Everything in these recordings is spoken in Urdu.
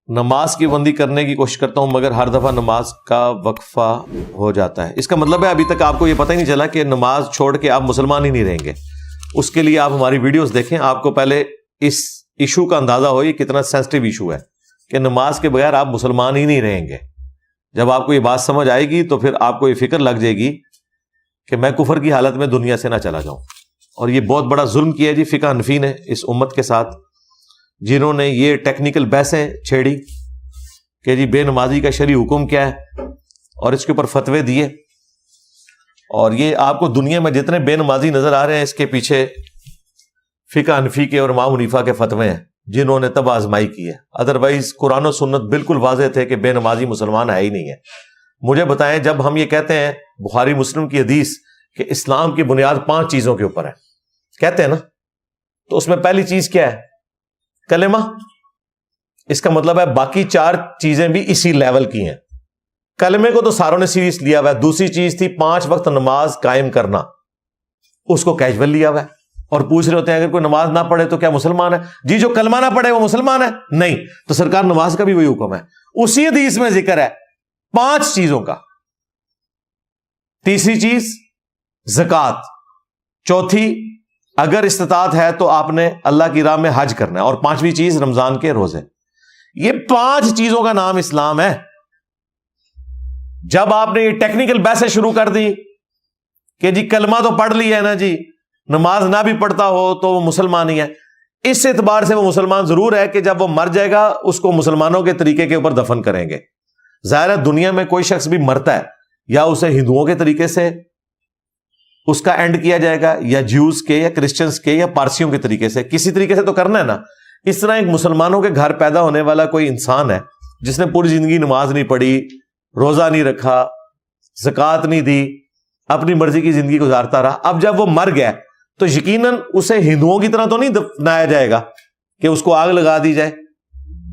نماز کی بندی کرنے کی کوشش کرتا ہوں مگر ہر دفعہ نماز کا وقفہ ہو جاتا ہے. اس کا مطلب ہے ابھی تک آپ کو یہ پتہ ہی نہیں چلا کہ نماز چھوڑ کے آپ مسلمان ہی نہیں رہیں گے. اس کے لیے آپ ہماری ویڈیوز دیکھیں, آپ کو پہلے اس ایشو کا اندازہ ہو یہ کتنا سینسٹیو ایشو ہے کہ نماز کے بغیر آپ مسلمان ہی نہیں رہیں گے. جب آپ کو یہ بات سمجھ آئے گی تو پھر آپ کو یہ فکر لگ جائے گی کہ میں کفر کی حالت میں دنیا سے نہ چلا جاؤں. اور یہ بہت بڑا ظلم کیا جی فقہ حنفی نے اس امت کے ساتھ, جنہوں نے یہ ٹیکنیکل بحثیں چھیڑی کہ جی بے نمازی کا شرعی حکم کیا ہے اور اس کے اوپر فتوے دیے. اور یہ آپ کو دنیا میں جتنے بے نمازی نظر آ رہے ہیں اس کے پیچھے فقہ حنفی کے اور امام حنیفہ کے فتوے ہیں جنہوں نے تب آزمائی کی ہے. ادروائز قرآن و سنت بالکل واضح تھے کہ بے نمازی مسلمان ہے ہی نہیں ہے. مجھے بتائیں, جب ہم یہ کہتے ہیں بخاری مسلم کی حدیث کہ اسلام کی بنیاد 5 چیزوں کے اوپر ہے کہتے ہیں نا, تو اس میں پہلی چیز کیا ہے؟ کلمہ. اس کا مطلب ہے باقی 4 چیزیں بھی اسی لیول کی ہیں. کلمے کو تو ساروں نے سیریس لیا ہوا ہے. دوسری چیز تھی 5 وقت نماز قائم کرنا, اس کو کیجول لیا ہوا ہے. اور پوچھ رہے ہوتے ہیں اگر کوئی نماز نہ پڑھے تو کیا مسلمان ہے؟ جی جو کلمہ نہ پڑھے وہ مسلمان ہے؟ نہیں. تو سرکار نماز کا بھی وہی حکم ہے, اسی حدیث میں ذکر ہے 5 چیزوں کا. تیسری چیز زکوٰۃ. چوتھی اگر استطاعت ہے تو آپ نے اللہ کی راہ میں حج کرنا ہے. اور 5ویں چیز رمضان کے روزے. یہ 5 چیزوں کا نام اسلام ہے. جب آپ نے یہ ٹیکنیکل بحثیں شروع کر دی کہ جی کلمہ تو پڑھ لی ہے نا جی, نماز نہ بھی پڑھتا ہو تو وہ مسلمان ہی ہے, اس اعتبار سے وہ مسلمان ضرور ہے کہ جب وہ مر جائے گا اس کو مسلمانوں کے طریقے کے اوپر دفن کریں گے. ظاہر ہے دنیا میں کوئی شخص بھی مرتا ہے یا اسے ہندوؤں کے طریقے سے اس کا اینڈ کیا جائے گا یا جیوز کے یا کرسچنز کے یا پارسیوں کے طریقے سے, کسی طریقے سے تو کرنا ہے نا. اس طرح ایک مسلمانوں کے گھر پیدا ہونے والا کوئی انسان ہے جس نے پوری زندگی نماز نہیں پڑھی, روزہ نہیں رکھا, زکوٰۃ نہیں دی, اپنی مرضی کی زندگی گزارتا رہا. اب جب وہ مر گیا تو یقیناً اسے ہندوؤں کی طرح تو نہیں دفنایا جائے گا کہ اس کو آگ لگا دی جائے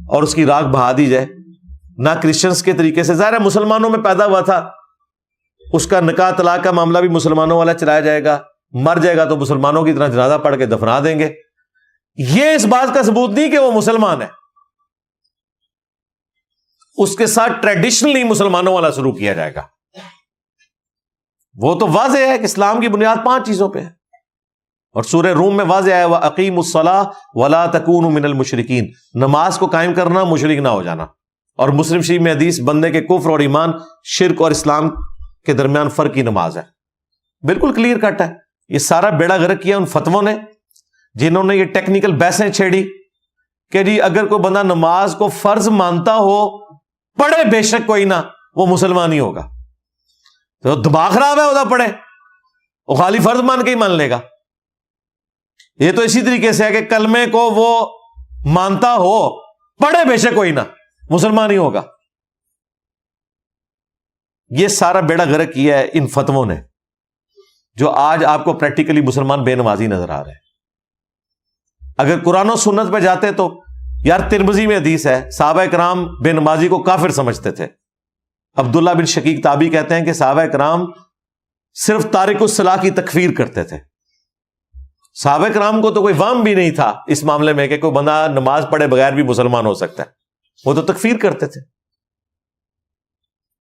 اور اس کی راکھ بہا دی جائے, نہ کرسچنز کے طریقے سے. ظاہر ہے مسلمانوں میں پیدا ہوا تھا, اس کا نکاح طلاق کا معاملہ بھی مسلمانوں والا چلایا جائے گا. مر جائے گا تو مسلمانوں کی طرح جنازہ پڑھ کے دفنا دیں گے. یہ اس بات کا ثبوت نہیں کہ وہ مسلمان ہے. اس کے ساتھ ٹریڈیشنلی مسلمانوں والا سلوک کیا جائے گا. وہ تو واضح ہے کہ اسلام کی بنیاد 5 چیزوں پہ ہے. اور سورہ روم میں واضح ہے وَأَقِيمُوا الصَّلَاةَ وَلَا تَكُونُوا مِنَ الْمُشْرِكِينَ, نماز کو قائم کرنا, مشرک نہ ہو جانا. اور مسلم شریف میں حدیث بندے کے کفر اور ایمان, شرک اور اسلام کے درمیان فرق کی نماز ہے. بالکل کلیئر کٹ ہے. یہ سارا بیڑا غرق کیا ان فتووں نے جنہوں نے یہ ٹیکنیکل بحثیں چھیڑی کہ جی اگر کوئی بندہ نماز کو فرض مانتا ہو, پڑھے بے شک کوئی نہ, وہ مسلمان ہی ہوگا. تو دماغ خراب ہے وہ پڑھے, وہ خالی فرض مان کے ہی مان لے گا. یہ تو اسی طریقے سے ہے کہ کلمے کو وہ مانتا ہو, پڑھے بے شک کوئی نہ, مسلمان ہی ہوگا. یہ سارا بیڑا غرق کیا ہے ان فتووں نے جو آج آپ کو پریکٹیکلی مسلمان بے نمازی نظر آ رہے ہیں. اگر قرآن و سنت پہ جاتے تو یار ترمذی میں حدیث ہے صحابہ کرام بے نمازی کو کافر سمجھتے تھے. عبداللہ بن شقیق تابعی کہتے ہیں کہ صحابہ کرام صرف تارک الصلاۃ کی تکفیر کرتے تھے. صحابہ کرام کو تو کوئی وہم بھی نہیں تھا اس معاملے میں کہ کوئی بندہ نماز پڑھے بغیر بھی مسلمان ہو سکتا ہے, وہ تو تکفیر کرتے تھے.